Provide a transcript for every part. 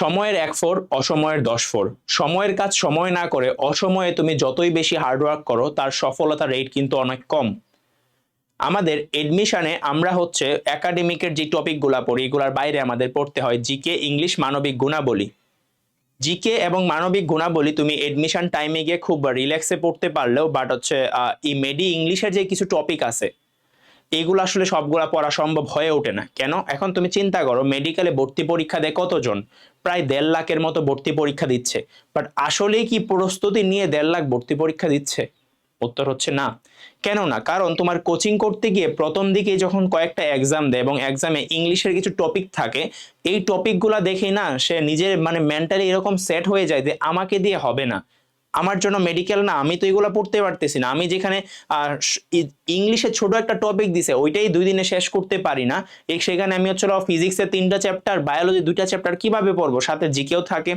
সময়ের 1 ফোর, অসময়ের 10 ফোর। সময়ের কাজ সময় না করে অসময়ে তুমি যতই বেশি হার্ডওয়ার্ক করো তার সফলতার রেট কিন্তু অনেক কম। আমাদের এডমিশনে আমরা হচ্ছে একাডেমিকের যে টপিকগুলা পড়ি এগুলার বাইরে আমাদের পড়তে হয় জিকে, ইংলিশ, মানবিক গুণাবলী। জিকে এবং মানবিক গুণাবলী তুমি এডমিশন টাইমে গিয়ে খুব রিল্যাক্সে পড়তে পারলেও বাট হচ্ছে এই মেডি ইংলিশের যে কিছু টপিক আছে এগুলো আসলে সবগুলা পড়া সম্ভব হয়ে ওঠে না। কেন? এখন তুমি চিন্তা করো মেডিকেলে ভর্তি পরীক্ষা দেয় কতজন? প্রায় 1.5 লাখের মতো ভর্তি পরীক্ষা দিচ্ছে। বাট আসলেই কি প্রস্তুতি নিয়ে 1.5 লাখ ভর্তি পরীক্ষা দিচ্ছে? উত্তর হচ্ছে না। কেন না? কারণ তোমার কোচিং করতে গিয়ে প্রথম দিকে যখন কয়েকটা এক্সাম দেয় এবং এক্সামে ইংলিশের কিছু টপিক থাকে, এই টপিকগুলা দেখেই না সে নিজের মানে মেন্টালি এরকম সেট হয়ে যায় যে আমাকে দিয়ে হবে না, আমার জন্য মেডিকেল না, আমি তো এগুলো পড়তে পারতেছি না। আমি যেখানে ইংলিশে ছোট একটা টপিক দিছে ওইটাই 2 দিনে শেষ করতে পারি না, সেখানে আমি হচ্ছে ফিজিক্সের 3টা চ্যাপ্টার, বায়োলজি 2টা চ্যাপ্টার কিভাবে পড়বো? সাথে জিকেও থাকে।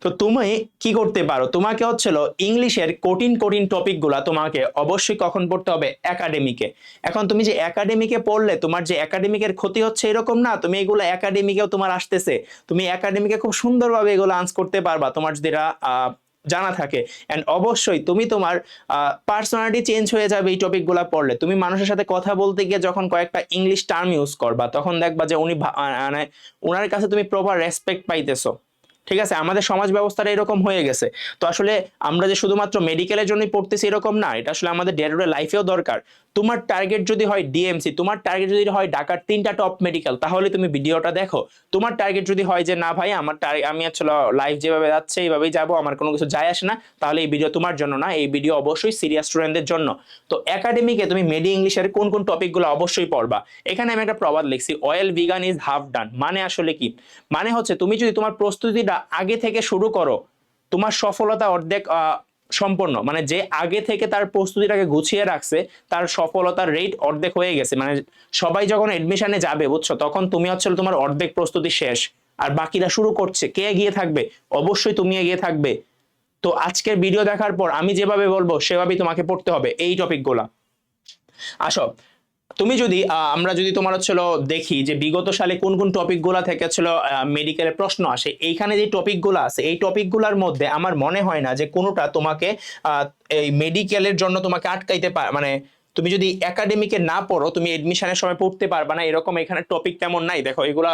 তো তুমি কি করতে পারো? তোমাকে হচ্ছিল ইংলিশের কঠিন কঠিন টপিকগুলা তোমাকে অবশ্যই কখন পড়তে হবে? একাডেমিকে। এখন তুমি যে একাডেমিকে পড়লে তোমার যে একাডেমিকের ক্ষতি হচ্ছে এরকম না, তুমি এগুলো একাডেমিকেও তোমার আসতেছে, তুমি একাডেমিকে খুব সুন্দরভাবে এগুলো আনসার করতে পারবা তোমার যেটা জানা থাকে। এন্ড অবশ্যই তুমি তোমার পার্সোনালিটি চেঞ্জ হয়ে যাবে এই টপিকগুলো পড়লে। তুমি মানুষের সাথে কথা বলতে গিয়ে যখন কয়েকটা ইংলিশ টার্ম ইউজ করবা তখন দেখবা যে উনি মানে ওনার কাছে তুমি প্রপার রেসপেক্ট পাইতেছো। ঠিক আছে, আমাদের সমাজ ব্যবস্থাটা এরকম হয়ে গেছে। তো আসলে আমরা যে শুধুমাত্র মেডিকেলের জন্যই পড়তেছি এরকম না, এটা আসলে আমাদের ডে টু ডে লাইফেও দরকার। তোমার টার্গেট যদি হয় ডিএমসি, তোমার টার্গেট যদি হয় ঢাকার 3টা টপ মেডিকেল, তাহলে তুমি ভিডিওটা দেখো। তোমার টার্গেট যদি হয় যে না ভাই আমার আমি আসলে লাইফ যেভাবে যাচ্ছে এইভাবেই যাবো, আমার কোনো কিছু যায় আসে না, তাহলে এই ভিডিও তোমার জন্য না, এই ভিডিও অবশ্যই সিরিয়াস স্টুডেন্টদের জন্য। তো একাডেমিকে তুমি মেডি ইংলিশের কোন কোন টপিকগুলো অবশ্যই পড়বা। এখানে আমি একটা প্রবাদ লিখছি, অয়েল ভিগান ইজ হাফ ডান। মানে আসলে কি? মানে হচ্ছে তুমি যদি তোমার প্রস্তুতিটা আগে থেকে শুরু করো, তোমার সফলতা অর্ধেক সম্পন্ন। মানে যে আগে থেকে তার প্রস্তুতিটাকে গুছিয়ে রাখছে তার সফলতার রেট অর্ধেক হয়ে গেছে। মানে সবাই যখন এডমিশনে যাবে বুঝছো, তখন তুমি হচ্ছে তোমার অর্ধেক প্রস্তুতি শেষ, আর বাকিরা শুরু করছে। কে এগিয়ে থাকবে? অবশ্যই তুমি এগিয়ে থাকবে। তো আজকের ভিডিও দেখার পর আমি যেভাবে বলবো সেভাবেই তোমাকে পড়তে হবে এই টপিকগুলা। আসো, তুমি যদি আমরা যদি তোমার হচ্ছিল দেখি যে বিগত সালে কোন কোন টপিকগুলা থেকে ছিল মেডিকেলের প্রশ্ন আসে, এইখানে যে টপিকগুলো আছে এই টপিকগুলোর মধ্যে আমার মনে হয় না যে কোনোটা তোমাকে এই মেডিকেলের জন্য তোমাকে আটকাইতে মানে তুমি যদি একাডেমিকে না পড়ো তুমি এডমিশনের সময় পড়তে পারবা না এরকম এখানে টপিক তেমন নাই। দেখো এগুলা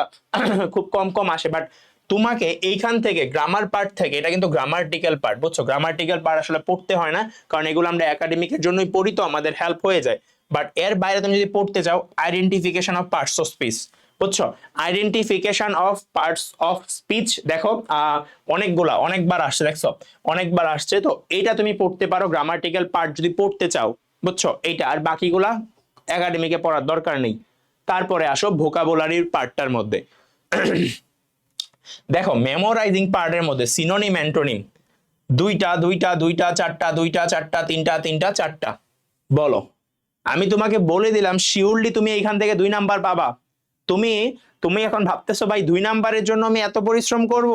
খুব কম কম আসে, বাট তোমাকে এইখান থেকে গ্রামার পার্ট থেকে, এটা কিন্তু গ্রামার্টিক্যাল পার্ট বুঝছো, গ্রামার্টিক্যাল পার্ট আসলে পড়তে হয় না, কারণ এগুলো আমরা একাডেমিকের জন্যই পড়ি, তো আমাদের হেল্প হয়ে যায়। বাট এর বাইরে তুমি যদি পড়তে চাও identification of parts of speech, বুঝছো, identification of parts of speech, দেখো অনেকবার আসছে, দেখছো অনেকবার আসছে। তো এইটা তুমি পড়তে পারো গ্রামাটিক্যাল পার্ট যদি পড়তে চাও, বুঝছো এইটা। আর বাকিগুলা একাডেমিকে পড়ার দরকার নেই। তারপরে আসো ভোকাবুলারির পার্টটার মধ্যে। দেখো মেমোরাইজিং পার্টের মধ্যে সিনোনিম অ্যান্টোনিম দুইটা দুইটা দুইটা চারটা, দুইটা চারটা, তিনটা তিনটা চারটা, বলো। আমি তোমাকে বলে দিলাম শিওরলি তুমি এইখান থেকে 2 নাম্বার পাবা। তুমি তুমি এখন ভাবতেছো ভাই 2 নাম্বারের জন্য আমি এত পরিশ্রম করব?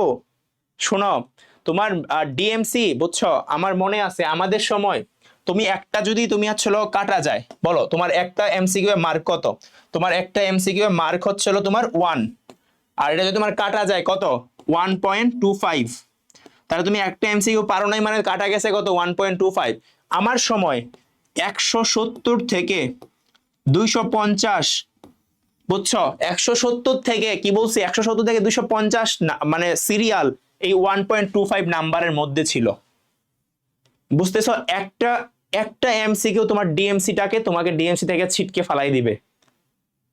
শোনো, তোমার ডিএমসি বুঝছো, আমার মনে আছে আমাদের সময় তুমি একটা যদি তুমি হচ্ছিল কাটা যায়, বলো তোমার একটা এমসিকিউ এর মার্ক কত? তোমার একটা এমসিকিউ এর মার্ক হচ্ছিল তোমার 1, আর এটা যদি তোমার কাটা যায় কত? 1.25। তাহলে তুমি একটা এমসিকিউ পারো নাই মানে কাটা গেছে কত? 1.25। আমার সময় 170 থেকে 250, বুঝছো, 170 থেকে কি বলছি, 170 থেকে 250 মানে সিরিয়াল এই 1.25 নাম্বারের মধ্যে ছিল। বুঝতেছো? একটা একটা এমসিকিউ তোমার ডিএমসিটাকে তোমাকে ডিএমসি থেকে ছিটকে ফালাই দিবে।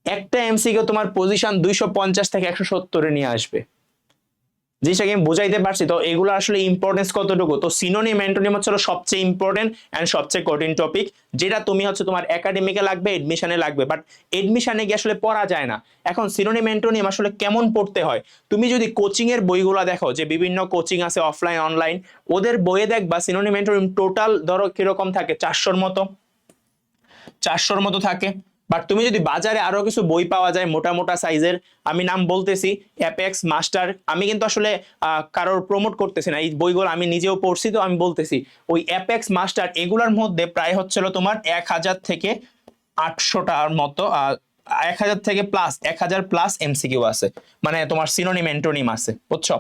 একটা এমসিকিউ তোমার পজিশন 250 থেকে 170-এ নিয়ে আসবে। জিনিসটাকে আমি বুঝাইতে পারছি তো? এগুলো আসলে ইম্পর্টেন্স কতটুকু। তো সিনোনিম অ্যান্টোনিম হচ্ছে সবচেয়ে ইম্পর্টেন্ট এন্ড সবচেয়ে কঠিন টপিক, যেটা তুমি হচ্ছে তোমার একাডেমিকে লাগবে, এডমিশনে লাগবে, বাট এডমিশনে গিয়ে আসলে পড়া যায় না। এখন সিনোনিম অ্যান্টোনিম আসলে কেমন পড়তে হয়, তুমি যদি কোচিং এর বইগুলো দেখো, যে বিভিন্ন কোচিং আছে অফলাইন অনলাইন, ওদের বইয়ে দেখবা সিনোনিম অ্যান্টোনিম টোটাল ধরো কিরকম থাকে, 400-র মতো থাকে। বাট তুমি যদি বাজারে আরো কিছু বই পাওয়া যায় মোটা মোটা সাইজের, আমি নাম বলতেছি অ্যাপেক্স, মাস্টার, আমি কিন্তু আসলে কারোর প্রমোট করতেছি না, এই বইগুলো আমি নিজেও পড়ছি তো আমি বলতেছি, ওই অ্যাপেক্স মাস্টার এগুলোর মধ্যে প্রায় হচ্ছিল তোমার 1000 থেকে 800টার মতো 1000 থেকে প্লাস 1000 প্লাস এমসিকিউ আছে, মানে তোমার সিনোনিম অ্যান্টোনিম আছে, বুঝছো?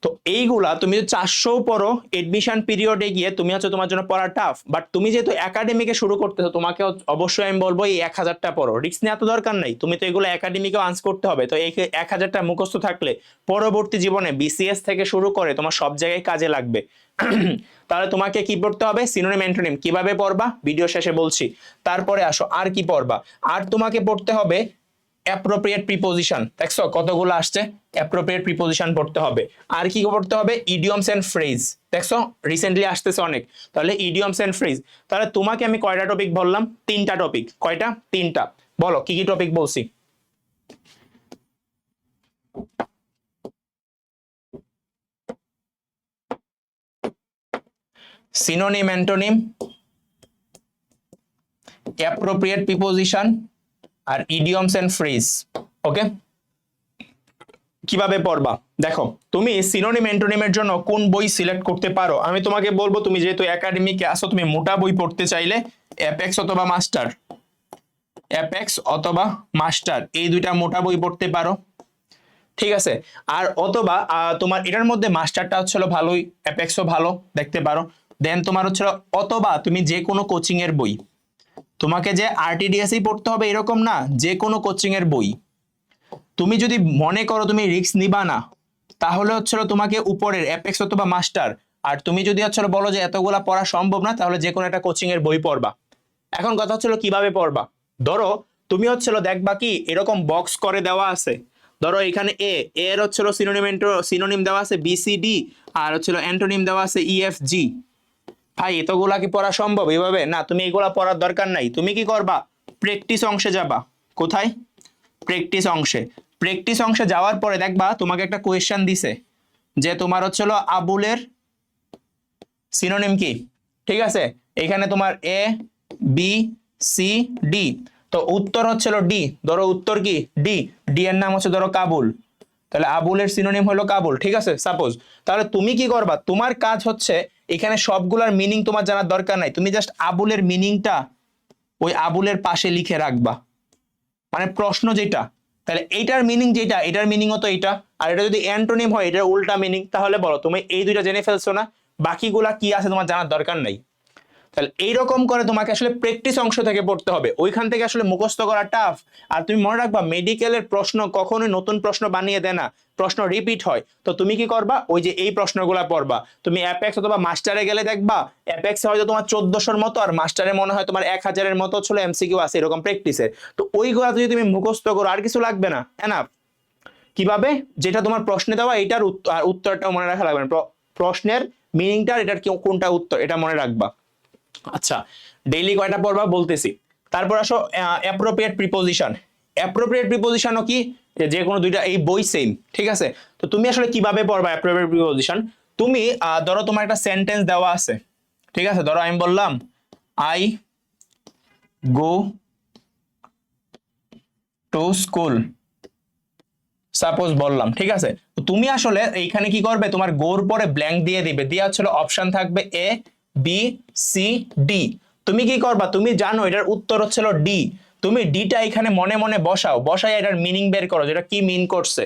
তো এইগুলা তুমি যদি 400 পড়ো এডমিশন পিরিয়ডে গিয়ে তুমি হচ্ছে তোমার জন্য পড়া টাফ, বাট তুমি যেহেতু একাডেমিকে শুরু করতেছো তোমাকে অবশ্যই আমি বলবো এই 1000টা পড়ো, রিস্ক নেওয়া তো দরকার নাই, তুমি তো এগুলো একাডেমিকেও আনস করতে হবে, তো এই 1000টা মুখস্থ থাকলে পরবর্তী জীবনে বিসিএস থেকে শুরু করে তোমার সব জায়গায় কাজে লাগবে। তাহলে তোমাকে কি পড়তে হবে, সিনোনিম অ্যান্টোনিম কিভাবে পড়বা ভিডিও শেষে বলছি। তারপরে আসো আর কি পড়বা, আর তোমাকে পড়তে হবে অ্যাপ্রোপ্রিয়েট প্রিপোজিশন, দেখছো কতগুলো আসছে, অ্যাপ্রোপ্রিয়েট প্রিপোজিশন পড়তে হবে। আর কি পড়তে হবে, ইডিয়মস এন্ড ফ্রেজ, দেখছো রিসেন্টলি আসতেছে অনেক, তাহলে ইডিয়মস এন্ড ফ্রেজ। তাহলে তোমাকে আমি কয়টা টপিক বললাম, 3টা টপিক, কয়টা, 3টা, বলো কি কি টপিক বলছি। সিনোনিম অ্যান্টোনিম, অ্যাপ্রোপ্রিয়েট প্রিপোজিশন আর ইডিয়মস এন্ড ফ্রেজ। ওকে, কিভাবে পড়বা দেখো, তুমি সিনোনিম অ্যান্টোনিমের জন্য কোন বই সিলেক্ট করতে পারো, আমি তোমাকে বলবো তুমি যেহেতু একাডেমিকে আসো তুমি মোটা বই পড়তে চাইলে অ্যাপেক্স অথবা মাস্টার, অ্যাপেক্স অথবা মাস্টার এই দুইটা মোটা বই পড়তে পারো, ঠিক আছে। আর অথবা তোমার এটার মধ্যে মাস্টারটা হচ্ছিল ভালোই, অ্যাপেক্সও ভালো দেখতে পারো। দেন তোমার হচ্ছিল অথবা তুমি যে কোনো কোচিং এর বই, তোমাকে যে আরটিডিএসই পড়তে হবে এরকম না, যে কোনো কোচিং এর বই তুমি যদি মনে করো তুমি রিস্ক নিবা না, তাহলে হচ্ছিল তোমাকে উপরের অ্যাপেক্স অথবা মাস্টার, আর তুমি যদি হচ্ছিল বলো যে এতগুলা পড়া সম্ভব না, তাহলে যে কোনো একটা কোচিং এর বই পড়বা। এখন কথা হচ্ছিল কিভাবে পড়বা, ধরো তুমি হচ্ছিল দেখবা কি এরকম বক্স করে দেওয়া আছে, ধরো এখানে এর হচ্ছিল সিনোনিম দেওয়া আছে বিসিডি, আর হচ্ছিল অ্যান্টোনিম দেওয়া আছে ইএফজি। ভাই এতগুলা কি পড়া সম্ভব এইভাবে, না তুমি এগুলা পড়ার দরকার নাই, তুমি কি করবা, প্র্যাকটিস অংশে যাবা। কোথায়, প্র্যাকটিস অংশে। প্র্যাকটিস অংশে যাওয়ার পরে দেখবা তোমাকে একটা কোয়েশ্চেন দিছে যে তোমার হচ্ছিল আবুলের সিনোনিম কি, ঠিক আছে, এখানে তোমার এ বি সি ডি, তো উত্তর হচ্ছিল ডি, ধরো উত্তর কি ডি, ডি এর নাম হচ্ছে ধরো কাবুল, তাহলে আবুলের সিনোনিম হলো কাবুল, ঠিক আছে সাপোজ। তাহলে তুমি কি করবা, তোমার কাজ হচ্ছে এখানে সবগুলার মিনিং তোমার জানার দরকার নাই, তুমি জাস্ট আবুলের মিনিংটা ওই আবুলের পাশে লিখে রাখবা, মানে প্রশ্ন যেটা, তাহলে এইটার মিনিং যেটা, এটার মিনিং হতো এইটা, আর এটা যদি অ্যান্টোনিম হয় এটার উল্টা মিনিং, তাহলে বলো তুমি এই দুইটা জেনে ফেলছো না, বাকিগুলা কি আছে তোমার জানার দরকার নাই। তাহলে এইরকম করে তোমাকে আসলে প্র্যাকটিস অংশ থেকে পড়তে হবে, ওইখান থেকে আসলে মুখস্থ করা টাফ। আর তুমি মনে রাখবা মেডিকেলের প্রশ্ন কখনোই নতুন প্রশ্ন বানিয়ে দেয় না, প্রশ্ন রিপিট হয়, তো তুমি কি করবা, ওই যে এই প্রশ্নগুলো পড়বা। তুমি অ্যাপেক্স অথবা মাস্টারে গেলে দেখবা অ্যাপেক্সে হয়তো তোমার 1400-র মতো, আর মাস্টারে মনে হয় তোমার 1000-এর মতো ছিল এমসিকিউ আছে এরকম প্র্যাকটিসে, তো ওইগুলা যদি তুমি মুখস্থ করো আর কিছু লাগবে না, এনাফ। কিভাবে, যেটা তোমার প্রশ্নে দেওয়া এটার উত্তরটাও মনে রাখা লাগবে না, প্রশ্নের মিনিংটা এটার কোনটা উত্তর এটা মনে রাখবা। আচ্ছা, ডেইলি কয়টা পড়বা বলতেছি। তারপর আসো অ্যাপ্রোপ্রিয়েট প্রিপোজিশন। অ্যাপ্রোপ্রিয়েট প্রিপোজিশনও কি, যে কোনো দুইটা এই বই সেম, ঠিক আছে। তো তুমি আসলে কিভাবে পড়বা অ্যাপ্রোপ্রিয়েট প্রিপোজিশন, তুমি ধরো তোমার একটা সেন্টেন্স দেওয়া আছে, ঠিক আছে, ধরো আমি বললাম I go to school, suppose বললাম, ঠিক আছে। তুমি আসলে এইখানে কি করবে, তোমার গোর পরে ব্ল্যাঙ্ক দিয়ে দিবে, দিয়ে হচ্ছে অপশন থাকবে এ বি সি ডি, তুমি কি করবা, তুমি জানো এটার উত্তর হচ্ছিল ডি, তুমি ডিটা এখানে মনে মনে বসাও, বসাই এটার মিনিং বের করো যেটা কি মিন করছে,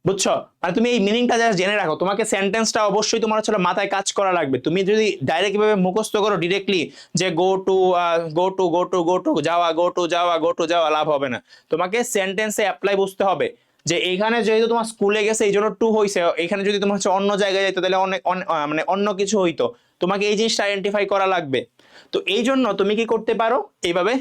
বুঝছো, মানে তুমি এই মিনিংটা জাস্ট জেনে রাখো, তোমাকে সেন্টেন্সটা অবশ্যই তোমার হচ্ছে মাথায় কাজ করা লাগবে, তুমি যদি ডাইরেক্ট ভাবে মুখস্থ করো ডিরেক্টলি যে go to go to go to go to যাওয়া, গো টু যাওয়া, গো টু যাওয়া, লাভ হবে না, তোমাকে সেন্টেন্সে অ্যাপ্লাই বুঝতে হবে যে এইখানে যেহেতু তোমার স্কুলে গেছে এই জন্য টু হইছে, এখানে যদি তোমার হচ্ছে অন্য জায়গায় যাইতো তাহলে অনেক মানে অন্য কিছু হইতো, তোমাকে এই জিনিসটা আইডেন্টিফাই করা লাগবে। তো এই জন্য তুমি কি করতে পারো, এইভাবে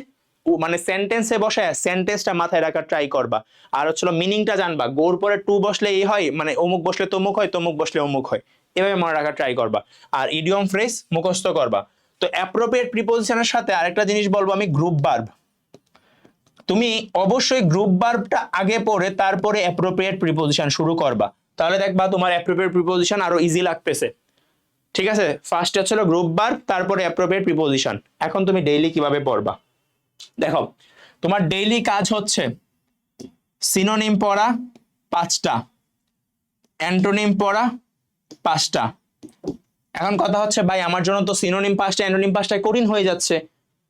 মানে সেন্টেন্সে বসে সেন্টেন্সটা মাথায় রাখার ট্রাই করবা, আর হচ্ছিল মিনিংটা জানবা, গোর পরে টু বসলে এই হয়, মানে অমুক বসলে তমুক হয়, তমুক বসলে অমুক হয়, এভাবে মনে রাখার ট্রাই করবা। আর ইডিয়ম ফ্রেজ মুখস্থ করবা। তো অ্যাপ্রোপ্রিয়েট প্রিপোজিশনের সাথে আরেকটা জিনিস বলবো আমি, গ্রুপ ভার্ব। তুমি অবশ্যই গ্রুপ ভার্বটা আগে পড়ে তারপরে অ্যাপ্রোপ্রিয়েট প্রিপোজিশন শুরু করবা, তাহলে দেখবা তোমার অ্যাপ্রোপ্রিয়েট প্রিপোজিশন আরো ইজি লাগতেছে, ঠিক আছে। ফার্স্ট হচ্ছিল গ্রুপ ভার্ব, তারপরে অ্যাপ্রোপ্রিয়েট প্রিপোজিশন। এখন তুমি ডেইলি কিভাবে পড়বা দেখো, তোমার ডেইলি কাজ হচ্ছে সিনোনিম পড়া 5টা, অ্যান্টোনিম পড়া 5টা। এখন কথা হচ্ছে ভাই আমার জন্য তো সিনোনিম 5টা অ্যান্টোনিম 5টায় কঠিন হয়ে যাচ্ছে,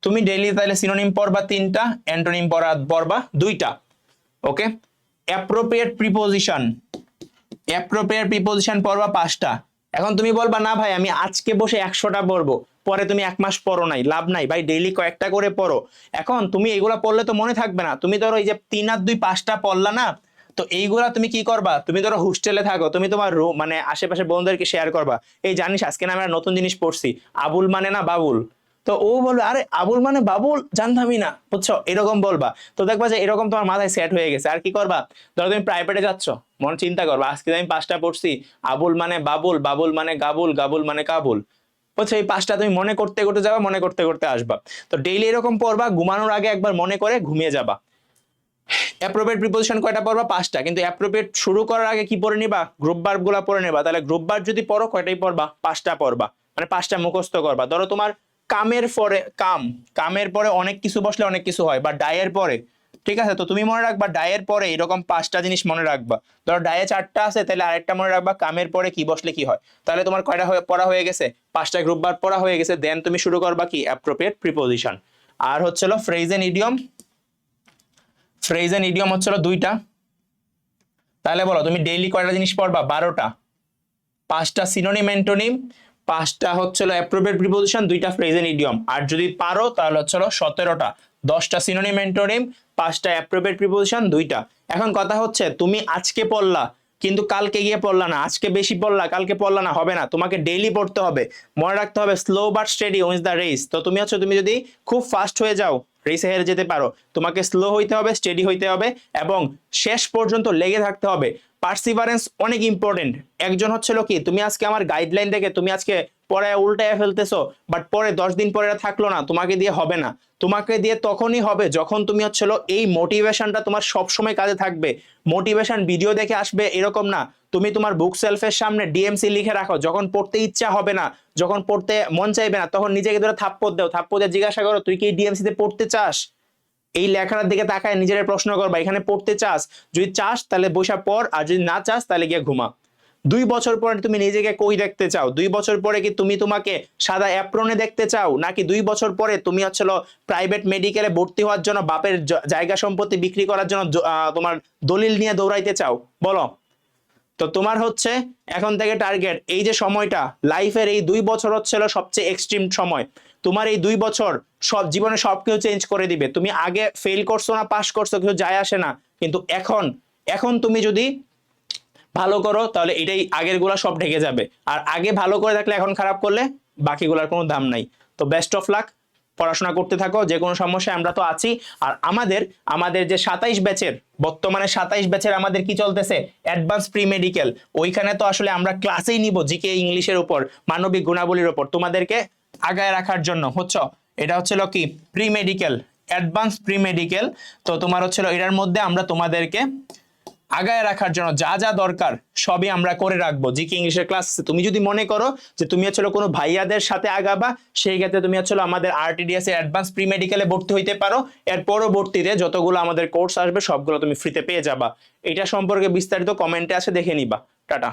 তুমি ডেইলি তাহলে সিনোনিম পড়বা 3টা, অ্যান্টোনিম পড়বা 2টা। ওকে, অ্যাপ্রোপ্রিয়েট প্রিপোজিশন পড়বা 5টা। এখন তুমি বলবা না ভাই আমি আজকে বসে 100টা পড়বো, পরে তুমি 1 মাস পড়ো নাই, লাভ নাই ভাই, ডেইলি কয়েকটা করে পড়ো। এখন তুমি এগুলা পড়লে তো মনে থাকবে না, তুমি ধরো এই যে 3 আর 2 5টা পড়লা না, তো এইগুলা তুমি কি করবা, তুমি ধরো হোস্টেলে থাকো, তুমি তোমার মানে আশেপাশে বন্ধুদেরকে শেয়ার করবা, এই জানিস আজকে না আমরা নতুন জিনিস পড়ছি, আবুল মানে না বাবুল। তো ও বলবে আরে আবুল মানে বাবুল, জানতামই না, বুঝছো, এরকম বলবা। তো দেখবা যে এরকম তোমার মাথায় সেট হয়ে গেছে। আর কি করবা, ধরো তুমি প্রাইভেটে যাচ্ছ, মনে চিন্তা করবা আজকে আমি 5টা পড়ছি, আবুল মানে বাবুল, বাবুল মানে গাবুল, গাবুল মানে কাবুল, বুঝছো, এই 5টা তুমি মনে করতে করতে যাবা, মনে করতে করতে আসবা। তো ডেইলি এরকম পড়বা, ঘুমানোর আগে একবার মনে করে ঘুমিয়ে যাবা। অ্যাপ্রোপ্রিয়েট প্রিপোজিশন কয়টা পড়বা, 5টা, কিন্তু অ্যাপ্রোপ্রিয়েট শুরু করার আগে কি পড়ে নিবা, গ্রুপ ভার্ব গুলা পড়ে নেবা। তাহলে গ্রুপ ভার্ব যদি পড়ো কয়টাই পড়বা, 5টা পড়বা, মানে 5টা মুখস্থ করবা। ধরো তোমার কামের পরে কামের পরে অনেক কিছু বসলে অনেক কিছু হয়, বা ডায়ের পরে, ঠিক আছে, তো তুমি মনে রাখবা ডায়ের পরে এরকম 5টা জিনিস মনে রাখবা। ধরো ডায়ে 4টা আছে, তাহলে আরেকটা মনে রাখবা কামের পরে কি বসলে কি হয়। তাহলে তোমার কয়টা পড়া হয়ে গেছে, 5টা গ্রুপ ভার্ব পড়া হয়ে গেছে। দেন তুমি শুরু করবা কি, অ্যাপ্রোপ্রিয়েট প্রিপোজিশন। আর হচ্ছিল ফ্রেজ এন্ড ইডিয়ম হচ্ছিল 2টা। তাহলে বলো তুমি ডেইলি কয়টা জিনিস পড়বা, 12টা, 5টা সিনোনিম অ্যান্টোনিম, 5টা হচ্ছিল অ্যাপ্রোপ্রিয়েট প্রিপোজিশন, 2টা ফ্রেজ এন্ড ইডিয়ম। আর যদি পারো তাহলে হচ্ছিল 17টা, 10টা সিনোনিম অ্যান্টোনিম, 5টা অ্যাপ্রোপ্রিয়েট প্রিপোজিশন, 2টা। এখন কথা হচ্ছে তুমি আজকে পড়লা কিন্তু কালকে গিয়ে পড়লা না, আজকে বেশি পড়লা কালকে পড়লা না, হবে না, তোমাকে ডেইলি পড়তে হবে। মনে রাখতে হবে slow but steady wins the race. তো তুমি যদি খুব ফাস্ট হয়ে যাও রেসে হেরে যেতে পারো, তোমাকে স্লো হইতে হবে, স্টেডি হইতে হবে, এবং শেষ পর্যন্ত লেগে থাকতে হবে। পার্সিভারেন্স অনেক ইম্পর্টেন্ট। একজন হচ্ছিল কি, তুমি আজকে আমার গাইডলাইন দেখে তুমি আজকে পরে উল্টায় ফেলতেছো, বাট পরে 10 দিন পরে থাকলো না, তোমাকে দিয়ে হবে না। তোমাকে দিয়ে তখনই হবে যখন তুমি হচ্ছিল এই মোটিভেশনটা তোমার সবসময় কাজে থাকবে। মোটিভেশন ভিডিও দেখে আসবে এরকম না, তুমি তোমার বুক সেলফের সামনে ডিএমসি লিখে রাখো, যখন পড়তে ইচ্ছা হবে না, যখন পড়তে মন চাইবে না, তখন নিজেকে ধরে থাপ্পড় দাও, থাপ্পড় দিয়ে জিজ্ঞাসা করো তুই কি ডিএমসি তে পড়তে চাস। এই লেখাটার দিকে তাকায় নিজের প্রশ্ন করবা, এখানে পড়তে চাস, যদি চাস তাহলে বসা পড়, আর যদি না চাস তাহলে গিয়ে ঘুমা। 2 বছর পরে তুমি নিজেকে কই দেখতে চাও, 2 বছর পরে কি তুমি তোমাকে সাদা অ্যাপ্রনে দেখতে চাও, নাকি 2 বছর পরে তুমি হচ্ছিল প্রাইভেট মেডিকেলে ভর্তি হওয়ার জন্য বাপের জায়গা সম্পত্তি বিক্রি করার জন্য তোমার দলিল নিয়ে দৌড়াইতে চাও, বলো। তো তোমার হচ্ছে এখন থেকে টার্গেট, এই যে সময়টা লাইফের এই 2 বছর হচ্ছিল সবচেয়ে এক্সট্রিম সময়। তোমার এই 2 বছর সব জীবনে সবকিছু চেঞ্জ করে দিবে। তুমি আগে ফেল করছো না পাস করছো কিছু যায় আসে না, কিন্তু এখন তুমি যদি ভালো করো তাহলে এটাই আগের গুলা সব ঢেকে যাবে। আর আগে ভালো করে থাকলে এখন খারাপ করলে বাকিগুলার কোনো দাম নাই। তো বেস্ট অফ লাক, পড়াশোনা করতে থাকো, যে কোনো সমস্যায় আমরা তো আছি। আর আমাদের যে 27 ব্যাচের, বর্তমানে 27 ব্যাচের আমাদের কি চলতেছে, অ্যাডভান্স প্রি মেডিকেল, ওইখানে তো আসলে আমরা ক্লাসেই নিব জিকে ইংলিশের উপর, মানবিক গুণাবলীর উপর, তোমাদেরকে আগায় রাখার জন্য হচ্ছে। এটা হচ্ছিল কি pre medical, advance pre medical. তো তোমার হচ্ছিল এটার মধ্যে আমরা তোমাদেরকে আগায় রাখার জন্য যা যা দরকার সবই আমরা করে রাখবো। জিকে ইংলিশের ক্লাস তুমি যদি মনে করো যে তুমি হচ্ছিল কোনো ভাইয়াদের সাথে আগাবা, সেই ক্ষেত্রে তুমি হচ্ছিল আমাদের আরটিডিএস এর অ্যাডভান্স প্রি মেডিকেলে ভর্তি হইতে পারো। এর পরবর্তীতে যতগুলো আমাদের কোর্স আসবে সবগুলো তুমি ফ্রিতে পেয়ে যাবা। এটা সম্পর্কে বিস্তারিত কমেন্টে আছে, দেখে নিবা। টাটা।